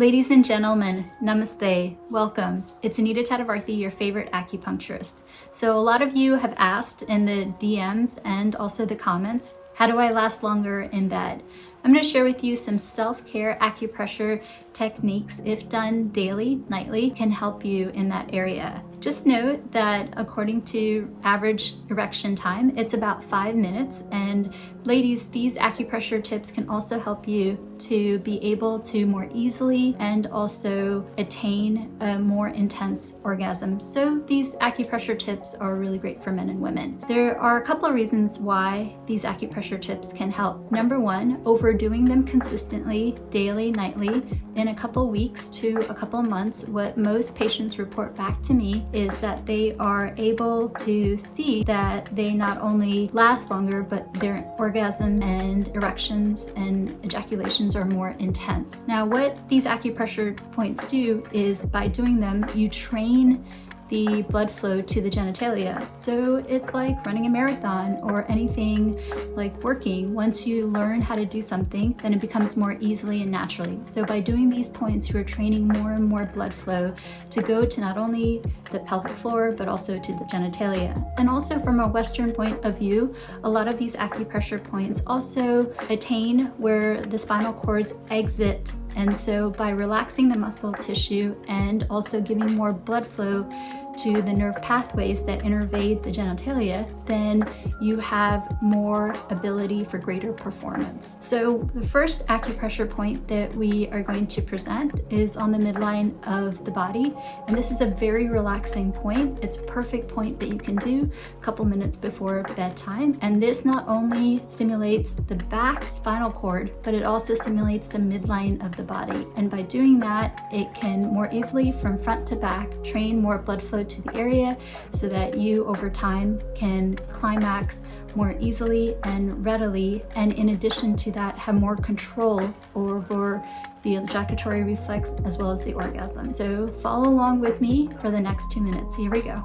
Ladies and gentlemen, namaste, welcome. It's Anita Tadavarthy, your favorite acupuncturist. So a lot of you have asked in the DMs and also the comments, how do I last longer in bed? I'm going to share with you some self-care acupressure techniques, if done daily, nightly, can help you in that area. Just note that according to average erection time, it's about 5 minutes. And ladies, these acupressure tips can also help you to be able to more easily and also attain a more intense orgasm. So these acupressure tips are really great for men and women. There are a couple of reasons why these acupressure tips can help. Number one, overdoing them consistently, daily, nightly, in a couple weeks to a couple months, what most patients report back to me is that they are able to see that they not only last longer, but their orgasm and erections and ejaculations are more intense. Now, what these acupressure points do is by doing them, you train the blood flow to the genitalia. So it's like running a marathon or anything like working. Once you learn how to do something, then it becomes more easily and naturally. So by doing these points, you are training more and more blood flow to go to not only the pelvic floor, but also to the genitalia. And also from a Western point of view, a lot of these acupressure points also attain where the spinal cords exit. And so by relaxing the muscle tissue and also giving more blood flow to the nerve pathways that innervate the genitalia, then you have more ability for greater performance. So the first acupressure point that we are going to present is on the midline of the body. And this is a very relaxing point. It's a perfect point that you can do a couple minutes before bedtime. And this not only stimulates the back spinal cord, but it also stimulates the midline of the body. And by doing that, it can more easily from front to back train more blood flow to the area so that you over time can climax more easily and readily, and in addition to that have more control over the ejaculatory reflex as well as the orgasm. So follow along with me for the next 2 minutes. Here we go.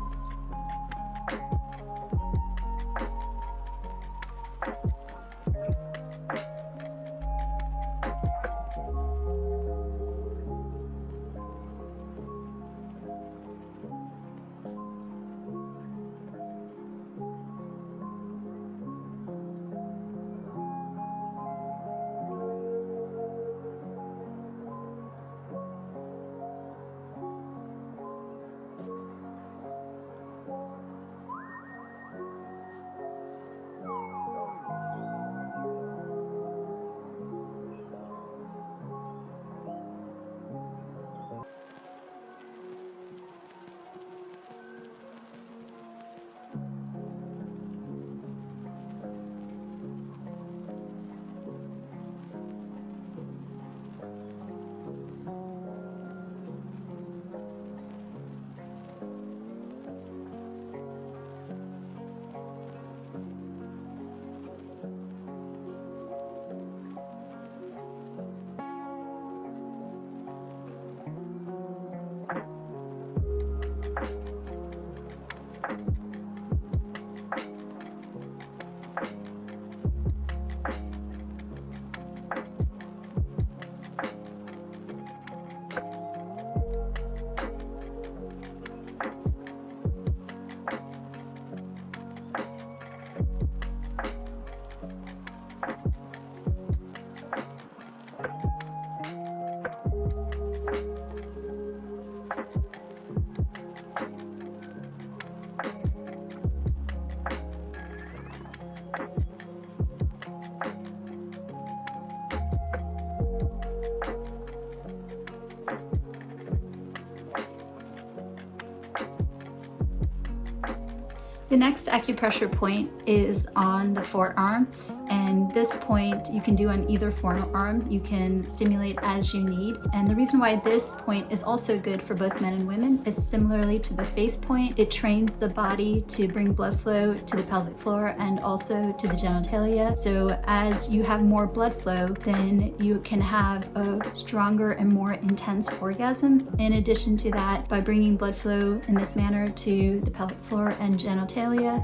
The next acupressure point is on the forearm, and this point you can do on either forearm. You can stimulate as you need, and the reason why this point is also good for both men and women is similarly to the face point. It trains the body to bring blood flow to the pelvic floor and also to the genitalia. So as you have more blood flow, then you can have a stronger and more intense orgasm. In addition to that, by bringing blood flow in this manner to the pelvic floor and genitalia,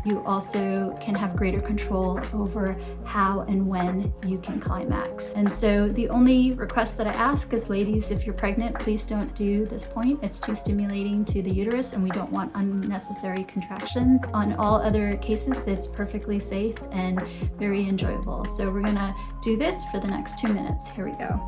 you also can have greater control over how and and when you can climax. And so the only request that I ask is, ladies, if you're pregnant, please don't do this point. It's too stimulating to the uterus and we don't want unnecessary contractions. On all other cases, it's perfectly safe and very enjoyable. So we're gonna do this for the next 2 minutes. Here we go.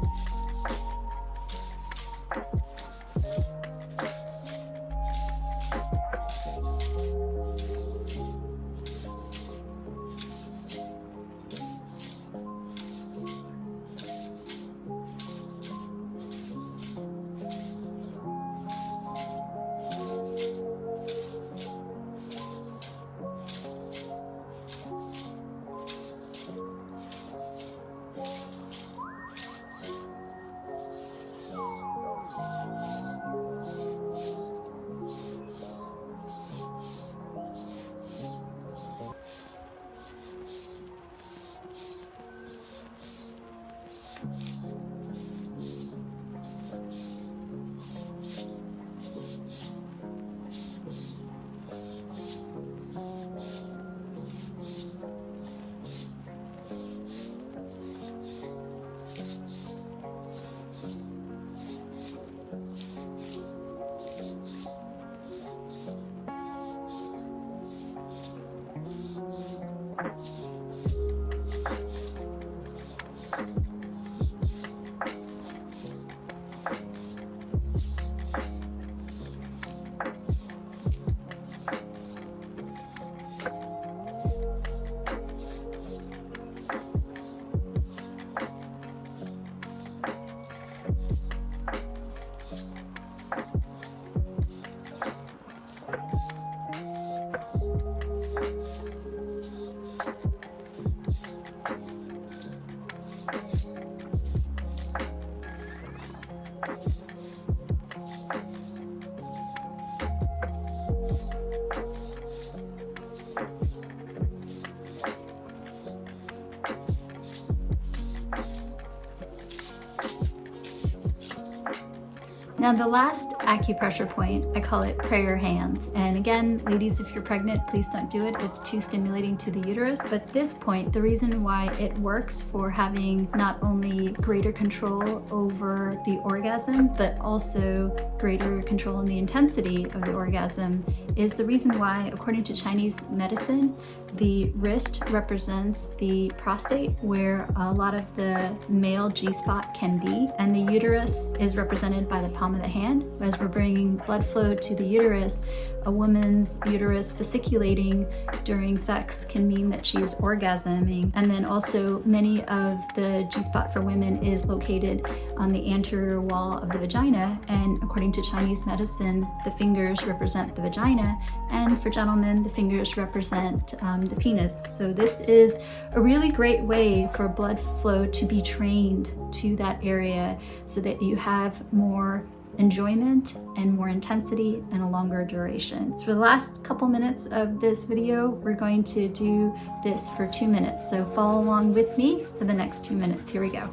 Now the last acupressure point, I call it prayer hands. And again, ladies, if you're pregnant, please don't do it. It's too stimulating to the uterus. But this point, the reason why it works for having not only greater control over the orgasm, but also greater control in the intensity of the orgasm is the reason why, according to Chinese medicine, the wrist represents the prostate, where a lot of the male G-spot can be, and the uterus is represented by the palm of the hand. As we're bringing blood flow to the uterus, a woman's uterus fasciculating during sex can mean that she is orgasming. And then also many of the G-spot for women is located on the anterior wall of the vagina, and according to Chinese medicine, the fingers represent the vagina, and for gentlemen, the fingers represent the penis. So this is a really great way for blood flow to be trained to that area so that you have more enjoyment and more intensity and a longer duration. So for the last couple minutes of this video, we're going to do this for 2 minutes. So follow along with me for the next 2 minutes. Here we go.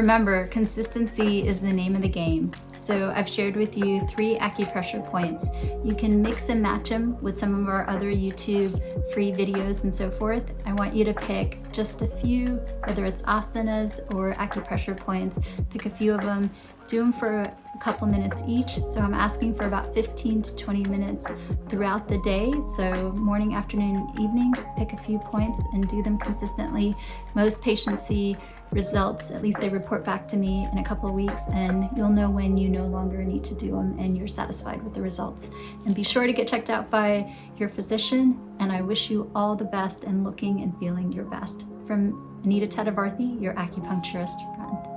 remember, consistency is the name of the game. So I've shared with you 3 acupressure points. You can mix and match them with some of our other YouTube free videos and so forth. I want you to pick just a few, whether it's asanas or acupressure points, pick a few of them, do them for a couple minutes each. So I'm asking for about 15 to 20 minutes throughout the day. So morning, afternoon, evening, pick a few points and do them consistently. Most patients see results, at least they report back to me in a couple of weeks, and you'll know when you no longer need to do them and you're satisfied with the results. And be sure to get checked out by your physician, and I wish you all the best and looking and feeling your best. From Anita Tadavarthy, your acupuncturist friend.